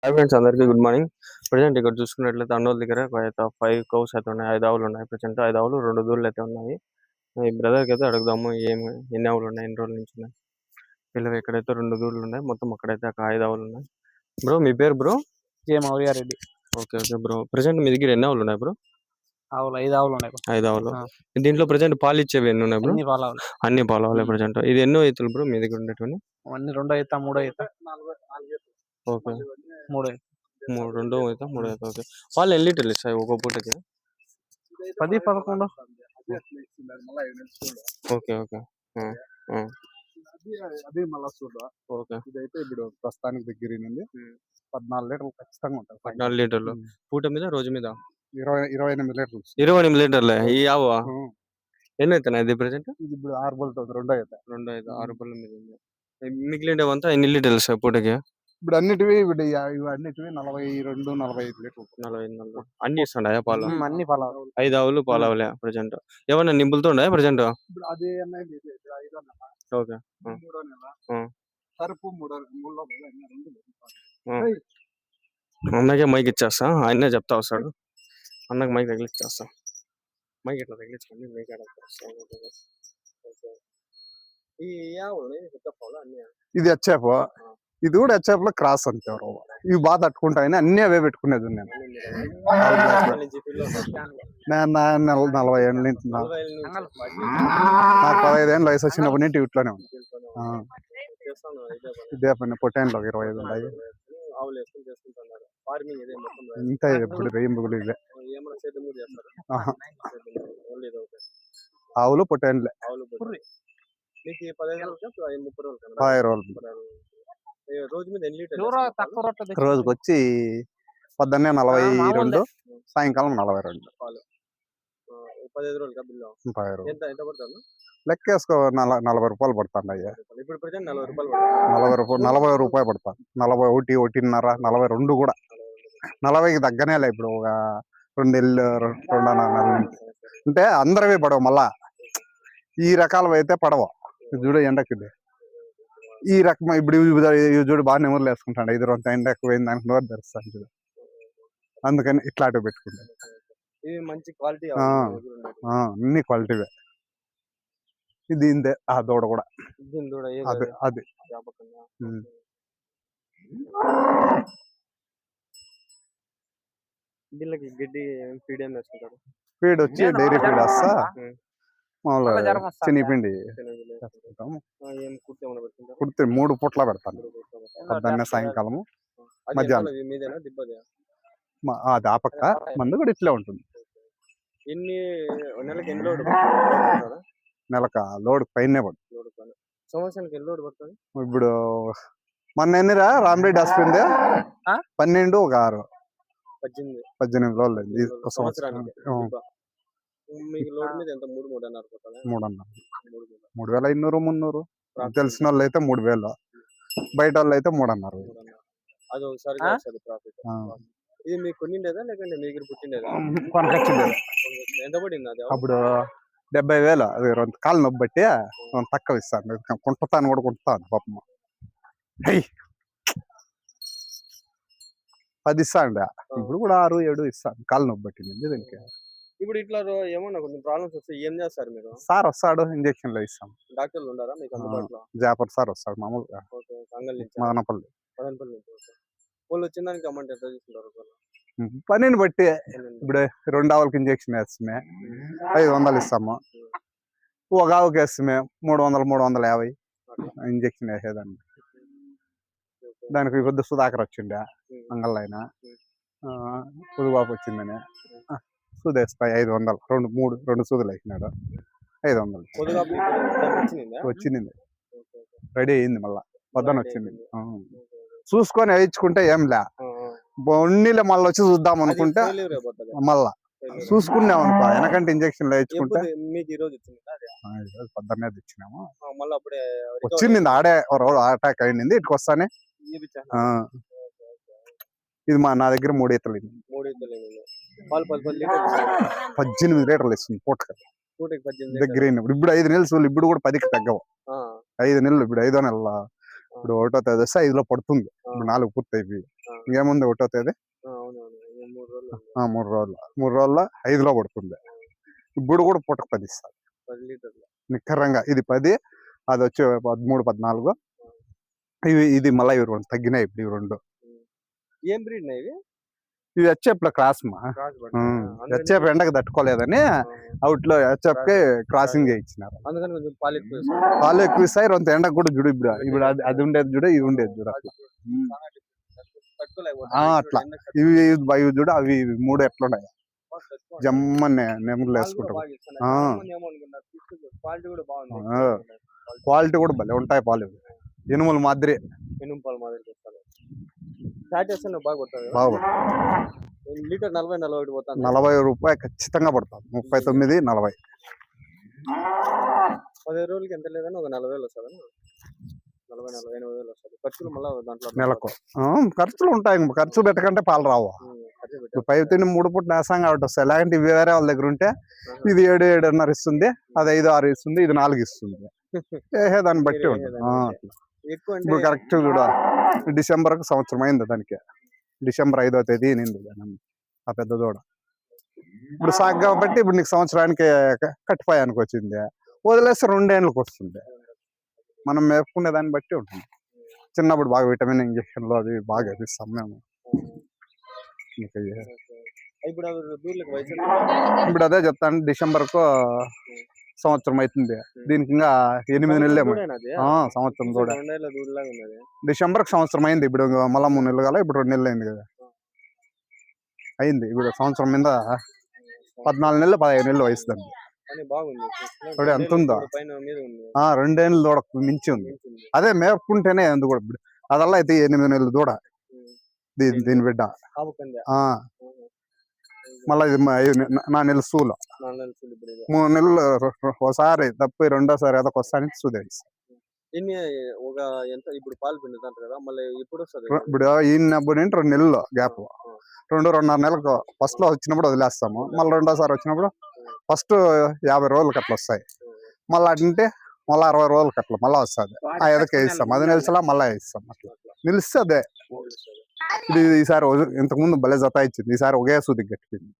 Hi friends, అందరికీ good morning. Present ఇక్కడ చూసుకున్నట్లయితే అన్నోళ్ళ దగ్గర ఒక 5 కౌస్ అయితే ఉన్నాయి. 5 ఆవులు ఉన్నాయి. ప్రజెంట్ 5 ఆవులు 2 దూడలు అయితే ఉన్నాయి. ఈ బ్రదర్కి అయితే అడుగుదాము ఎన్ని ఆవులు ఉన్నాయి, ఎన్ని రోజుల నుంచి ఉన్నాయి. వీళ్ళకి ఇక్కడైతే 2 దూడలు ఉన్నాయి. మొత్తం అక్కడైతే ఒక 5 ఆవులు ఉన్నాయి. బ్రో మీ పేరు bro? Maurya Reddy. Okay okay bro. Present మీ దగ్గర ఎన్ని ఆవులు ఉన్నాయి బ్రో? ఆవులు 5 ఆవులు ఉన్నాయి. 5 ఆవులు. దీంట్లో ప్రజెంట్ పాలు ఇచ్చేవి ఎన్ని ఉన్నాయి బ్రో? అన్ని పాలు ఆవులే ప్రజెంట్. ఇది ఎన్నో ఈతలు బ్రో మీ దగ్గర ఉండేటివన్నీ? అన్ని 2 ఈత 3 ఈత. ఓకే 3 2 ఈత 3 ఈత. ఓకే. పాలు ఎన్ని లీటర్లు ఇస్తాయి ఒక్కో పూటకి? 10-11. Okay okay. అది మళ్ళా చూడ. ఓకే. ఇదైతే ఇప్పుడు ప్రస్తుతానికి దగ్గర నుండి 14 లీటర్లు ఖచ్చితంగా ఉంటాయి. 14 లీటర్లు పూట మీద, రోజు మీద 28 లీటర్లు. 28 లీటర్లే ఈ ఆవు. ఎన్ని అవుతున్నాయి ఇది ప్రజెంట్? ఇది ఇప్పుడు 6 బోల్ట్ 2 అవుతాయి. 2 5 6 బల్ల మీద ఉంది. మిగిలినవంతా ఎన్ని లీటర్లు సార్ పూటకి? ఇప్పుడు అన్నిటివి అన్నిటివి 42 45 లీటర్లు. 44 అన్ని ఇస్తున్నాయా పాలు? అన్ని పాలు. 5 ఆవులు పాలవులే ప్రజెంట్. ఏమన్నా నింపులతో ఉన్నాయా ప్రజెంట్? ఇప్పుడు అది 5వ నెల. ఓకే. 3వ నెల. కరుపు 3వ అన్నకే మైక్ ఇచ్చేస్తా, ఆయనే చెప్తా వస్తాడు. అన్నకు మైక్ తగిలిచ్చేస్తా. మైక్ ఇట్లా తగిలించుకోండి. మైక్ ఇది హెచ్ఎఫ్. ఇది కూడా హెచ్ఎఫ్ లో క్రాస్ అంతే. ఇవి బాగా తట్టుకుంటాయని అన్ని అవే పెట్టుకునేది నేను. 40 ఏళ్ళ నుంచి నాకు 15 ఏళ్ళు వయసు వచ్చినప్పటి నుంచి ఇట్లోనే ఉంది. ఇదే పని పొట్టేన్లో 25 ఉన్నాయి. ఇంత ఎప్పుడు రేయింపులు ఇవే ఆవులు పొట్టేన్లే. 10 రోజులు. రోజుకి వచ్చి పొద్దున్నే 42, సాయంకాలం 42. 15 రోజులు బిల్లు. 10 రోజులు లెక్కేసుకో. 40 రూపాయలు పడుతుంది అయ్యా. 40 రూపాయలు పడుతుంది. 41, 1.5, 42 కూడా 40కి తగ్గనేలే. ఇప్పుడు ఒక 2 నెలలు 2.5 నెలలు అంటే అందరవే పడవు. మళ్ళా ఈ రకాలు అయితే పడవ. చూడు ఎండకి ఈ రకం. ఇప్పుడు చూడు బాగా నెమరులు వేసుకుంటాడు. 5 రోజులు ఎండ ఎక్కువైంది దానికి నోరు తెరుస్తాను చూడు. అందుకని ఇట్లాంటివి పెట్టుకుంటాను. అన్ని క్వాలిటీవే. ఇది ఇంతే. ఆ దూడ కూడా అదే అది. ఫీడ్ వచ్చి డైరీ ఫీడ్ వస్తా. మామూలుగా శనిపిండి కుడితే 3 పూట్ల పెడతాను. పొద్దున్నే, సాయంకాలము, మధ్యాహ్నం. అది ఆ పక్క మందు కూడా ఇట్లే ఉంటుంది. నెలకు లోడ్ పైనే పడుతుంది. ఇప్పుడు మొన్న ఎన్నిరా రామరెడ్డి హాస్పిటల్ 12, ఒక 6, 18 రోజులు అయింది. 3,500 3,000 తెలిసిన వాళ్ళు అయితే 3,000, బయట వాళ్ళు అయితే 3,500. అప్పుడు 70,000. అది 2 కాళ్ళు నొప్పి బట్టి తక్కువ ఇస్తాను. కుంటుతాను కూడా కుంటుతాను పాపమ్మ. 10 ఇస్తాండి. ఇప్పుడు కూడా 6, 7 ఇస్తాను. కాళ్ళు నొప్పి పట్టింది దీనికి. ఇప్పుడు ఇట్లా ఏమన్నా కొంచెం ప్రాబ్లమ్స్ వస్తే ఏం చేస్తారు మీరు? సార్ వస్తాడు, ఇంజక్షన్లు ఇస్తాం. డాక్టర్లు ఉన్నారా మీకు అందుబాటులో? జాఫర్ సార్ వస్తాడు మామూలుగా. మదనపల్లి. వాళ్ళు వచ్చిన దానికి అమౌంట్ ఎంత తీసుకుంటారు? పనిని బట్టి. ఇప్పుడు 2 ఆవులకి ఇంజక్షన్ వేస్తామే 500 ఇస్తాము. ఒక ఆవుకి వేస్తామే 300, 350 ఇంజక్షన్ వేసేదాన్ని. దానికి కొద్ది సుధాకర్ వచ్చిండే మంగళైన పుదుబాబు వచ్చిందని సూదేస్తాయి 500. 2 సూదులు వేసినాడు. 500 వచ్చింది. రెడీ అయింది. మళ్ళా పొద్దున వచ్చింది. చూసుకొని వేయించుకుంటే ఏం లే. ఉన్నీళ్ళ మళ్ళీ వచ్చి చూద్దాం అనుకుంటే మళ్ళా చూసుకున్నాం అనుకో. వెనకంటే ఇంజక్షన్లు వేయించుకుంటే పొద్దున్నే తెచ్చినాము. వచ్చింది ఆడే అటాక్ అయింది. ఇటుకు వస్తానే ఇది నా దగ్గర 3 ఈతలు 18 లీటర్లు ఇస్తుంది పూటకి దగ్గర. ఇప్పుడు 5 నెలలు. ఇప్పుడు కూడా 10కి తగ్గవు. 5 నెలలు. ఇప్పుడు 5వ నెల. ఇప్పుడు 1వ తేదీ వస్తే 5లో పడుతుంది. ఇప్పుడు 4 పూర్తి అయిపోయి ఇంకేముంది ఒకటో తేదీ అవునవును. 3 రోజులు ఉంది. 3 రోజుల్లో 5లో పడుతుంది. ఇప్పుడు కూడా పూటకు 10 ఇస్తారు 10 లీటర్లు. నిక్కరంగా. ఇది 10, అది వచ్చి 13, 14. ఇది మళ్ళీ ఇవి 2 తగ్గినాయి ఇప్పుడు ఇవి 2. ఏం బ్రీడ్ ఇవి? ఇవి హెచ్ఎఫ్లో క్రాస్ మా. క్రాస్ పడ్డా? హెచ్ఎఫ్ ఎండకు తట్టుకోలేదని అవుట్లో హెచ్ఎఫ్కి క్రాసింగ్ చేయించినారు. అందుకని కొంచెం పాలు ఎక్కువ పాలు ఎక్కువ ఇస్తాయి, 2 ఎండకు కూడా చూడు. ఇప్పుడు అది ఉండేది చూడు, ఇది ఉండేది చూడు అట్లా. అట్లా ఇవి చూడు, అవి 3 ఎట్లున్నాయి జమ్మని నెమలు వేసుకుంటాం. క్వాలిటీ కూడా భలే ఉంటాయి పాలు, ఎనుముల మాదిరి. ఎనుము పాలు మాదిరి ఫ్యాట్ వేస్తే బాగా కొడతాయి. లీటర్ 40-41 పోతాను. 40 రూపాయలు ఖచ్చితంగా పడతాం. 39, 40. 15 రోజులకి ఎంత లేదని ఒక 40,000 వస్తుంది. 40,000-48,000 వస్తుంది. ఖర్చులు మళ్ళీ దాంట్లో నెలకు ఖర్చులు ఉంటాయి. ఖర్చు పెట్టకంటే పాలు రావు. పైపు తిండి 3 పూట నేస్తాం కాబట్టి వస్తాయి. లేదంటే ఇవి వేరే వాళ్ళ దగ్గర ఉంటే ఇది 7-7.5 ఇస్తుంది, అది 5-6 ఇస్తుంది, ఇది 4 ఇస్తుంది. దాన్ని బట్టి ఉంటుంది. ఇప్పుడు కరెక్ట్ చూడ, డిసెంబర్కి సంవత్సరం అయింది దానికి. డిసెంబర్ 5వ తేదీ నింది ఆ పెద్ద దూడ. ఇప్పుడు సాగు కాబట్టి ఇప్పుడు నీకు సంవత్సరానికి కట్టిపోయానికి వచ్చింది. వదిలేస్తే 2 ఏళ్ళకి వస్తుంది. మనం మేపుకునే దాన్ని బట్టి ఉంటుంది. చిన్నప్పుడు బాగా విటమిన్ ఇంజక్షన్లు అవి బాగా ఇస్తాం మేము. ఇప్పుడు అదే చెప్తాను, డిసెంబర్కు సంవత్సరం అవుతుంది. దీనికి ఇంకా 8 నెలలే సంవత్సరం కూడా. డిసెంబర్కి సంవత్సరం అయింది. ఇప్పుడు మళ్ళీ 3 నెలలు కదా, ఇప్పుడు 2 నెలలు అయింది కదా. అయింది ఇప్పుడు సంవత్సరం మీద 14 నెలలు 15 నెలలు వయసు దాన్ని. ఎంత ఉందో 2 ఏళ్ళు దూడ మించి ఉంది. అదే మేపుకుంటేనే ఎందుకు కూడా. అదల్లా అయితే 8 నెలలు దూడ దీని బిడ్డ. మళ్ళీ 4 నెలలు సూలు, 3 నెలలు ఒకసారి తప్పి రెండోసారి అదొకొస్తానికి సూదేసి. ఇప్పుడు పాలు పిండుతారు కదా, మళ్ళీ ఇప్పుడు ఈయనప్పుడు 2 నెలలు గ్యాప్, 2-2.5 నెలలకు ఫస్ట్ లో వచ్చినప్పుడు వదిలేస్తాము. మళ్ళీ రెండోసారి వచ్చినప్పుడు ఫస్ట్ 50 రోజులకి అట్లా వస్తాయి. మళ్ళీ అటుంటే మళ్ళీ 60 రోజులకి అట్లా మళ్ళీ వస్తుంది. ఎదకి వేయిస్తాం, అది నిలిచేలా మళ్ళీ వేయిస్తాం. అట్లా నిలిస్తే అదే. ఇది ఈసారి ఇంతకుముందు భలే జత ఇచ్చింది, ఈసారి ఒకే సూది కట్టింది.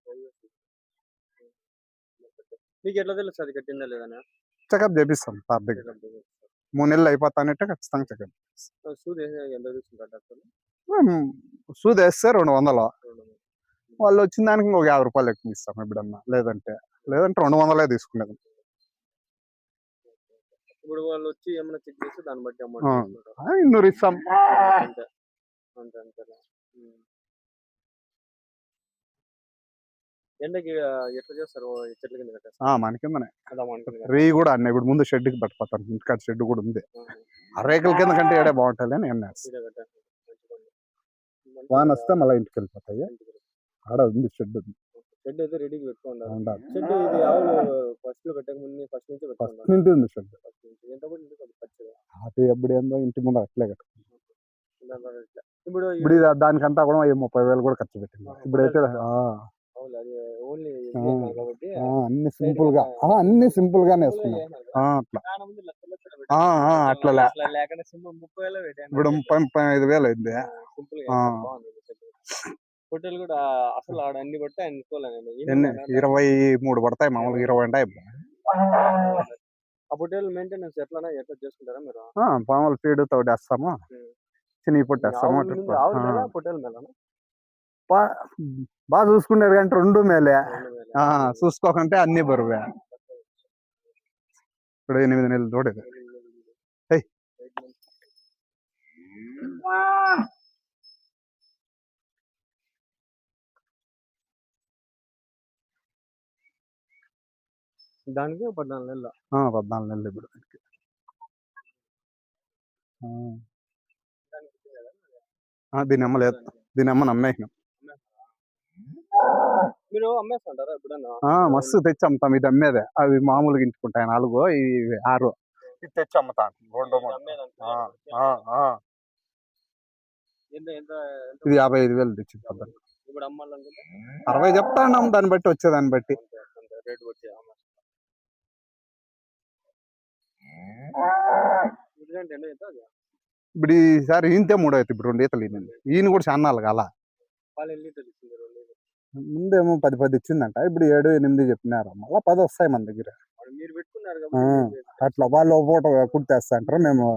చెకప్ చేపిస్తాం సార్ దగ్గర. 3 నెలలు అయిపోతానంటే ఖచ్చితంగా చెకప్. సూది వేస్తే 200, వాళ్ళు వచ్చిన దానికి ఇంకొక 50 రూపాయలు ఎక్కువ ఇస్తాం ఎప్పుడన్నా. లేదంటే 200 తీసుకునేది. ఇప్పుడు వాళ్ళు వచ్చి ఏమైనా చెక్ చేస్తే దాన్ని బట్టి 200 ఇస్తాం. ఎండకి ఎట్లా చేస్తారు? చెట్ల కింద మన కిందనే రేయి కూడా అన్న. ఇప్పుడు ముందు షెడ్కి పట్టుకోతాను, ఇంటికాడ షెడ్ కూడా ఉంది. ఆ రేకుల కింద కంటే ఏడే బాగుంటుంది అని వాన వస్తే మళ్ళీ ఇంటికి వెళ్ళిపోతాయి. ఆడ ఉంది షెడ్. షెడ్ అయితే రెడీగా పెట్టుకోండి. షెడ్ ఫస్ట్ నుంచి ఉంది షెడ్. అది ఎప్పుడు ఏందో ఇంటి ముందు అట్లే కట్టుకుంటాం. ఇప్పుడు దానికంతా కూడా 30,000 కూడా ఖర్చు పెట్టింది. ఇప్పుడైతే అన్ని సింపుల్ గా గానే వేసుకున్నాం. అట్లా ఇప్పుడు 35,000 అయింది. హోటల్ కూడా అసలు ఆడ అన్ని పడితే 23 పడతాయి మామూలుగా, 20 ఉంటాయి. ఆ హోటల్ మెయింటెనెన్స్ ఎట్లా చేసుకుంటారా మీరు? మామూలు ఫీడ్ తోటి వేస్తాము, చిన్న పొట్టేస్తాము. హోటల్ మేళ బాగా చూసుకునేది కంటే 2 మేలే, చూసుకోకంటే అన్ని బరువే. ఇప్పుడు 8 నెలలు తోడేది. దానికి 14 నెలలు. 14 నెలలు ఇప్పుడు. దీని అమ్మలేదు, దీని అమ్మని అమ్మేసినాం. మీరు అమ్మేస్తుంటారా ఎప్పుడన్నా? మస్తు తెచ్చి అమ్ముతాం. ఇది అమ్మేదే, అవి మామూలుగా ఇంచుకుంటాయి 4, ఇవి 6. ఇది తెచ్చి అమ్ముతాను. ఇది 55,000 తెచ్చింది. ఇప్పుడు అమ్మాలనుకుంటే 60 చెప్తా ఉన్నాం, దాన్ని బట్టి వచ్చేదాన్ని బట్టి. ఇప్పుడు ఈసారి ఈయంతే 3 అవుతుంది, ఇప్పుడు 2 ఈతలు ఈనింది. ఈయన కూడా చాన్నాళ్ళు కాల. పాలు ఎన్ని లీటర్లు ఇస్తుంది 2 లీటర్లు? ముందేమో 10 ఇచ్చిందంట, ఇప్పుడు 7, 8 చెప్పినారు. మళ్ళీ 10 వస్తాయి మన దగ్గర. మరి మీరు పెట్టుకున్నారు ఆ, కాబట్టి అట్లా వాళ్ళు ఒక పూట కుట్టేస్తా అంటారు, మేము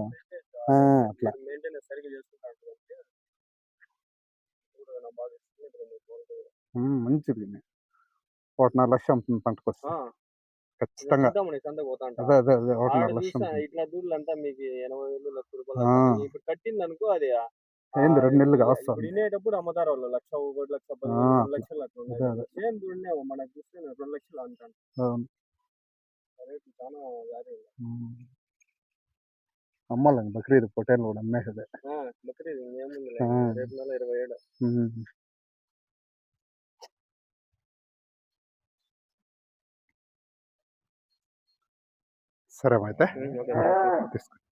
అట్లా. మెయింటెనెన్స్ సరిగ్గా చేసుకుంటారు కాబట్టి కూడా బాగా ఇస్తుంది. ఇప్పుడు మీకు తోలుతుంది. మంచిది. 1.5 లక్ష అమ్ముతుంది పంటకు వస్తే ఆ, ఖచ్చితంగా. చూద్దామని సంతకు పోతా ఉంటా. అదే ఆడ 1.5 లక్ష చూసా అమ్ముతుంది. ఇట్లా దూడలు అంతా మీకు 80,000 1,00,000 ఆ. రూపాయలు ఇప్పుడు కట్టింది అనుకో అది ఏంది 2 నెలలుగా ఇప్పుడు వస్తుంది. వినేటప్పుడు అమ్ముతారు వాళ్ళు 1,00,000, 1,10,000, ఆ, 2 లక్షలు అట్లా అదే ఉన్నాయి. సేమ్ దూడనే మనకు చూస్తే 2 లక్షలు అంటాను. అవును. రేటు చాలా వ్యాధి అమ్మాలండి బక్రీద్ పొట్టేళ్ళు కూడా అమ్మేసేదే. బక్రీద్ ఏముంది ఆ. రేపు నెల 27. సరే అయితే ఓకే. తీసుకో.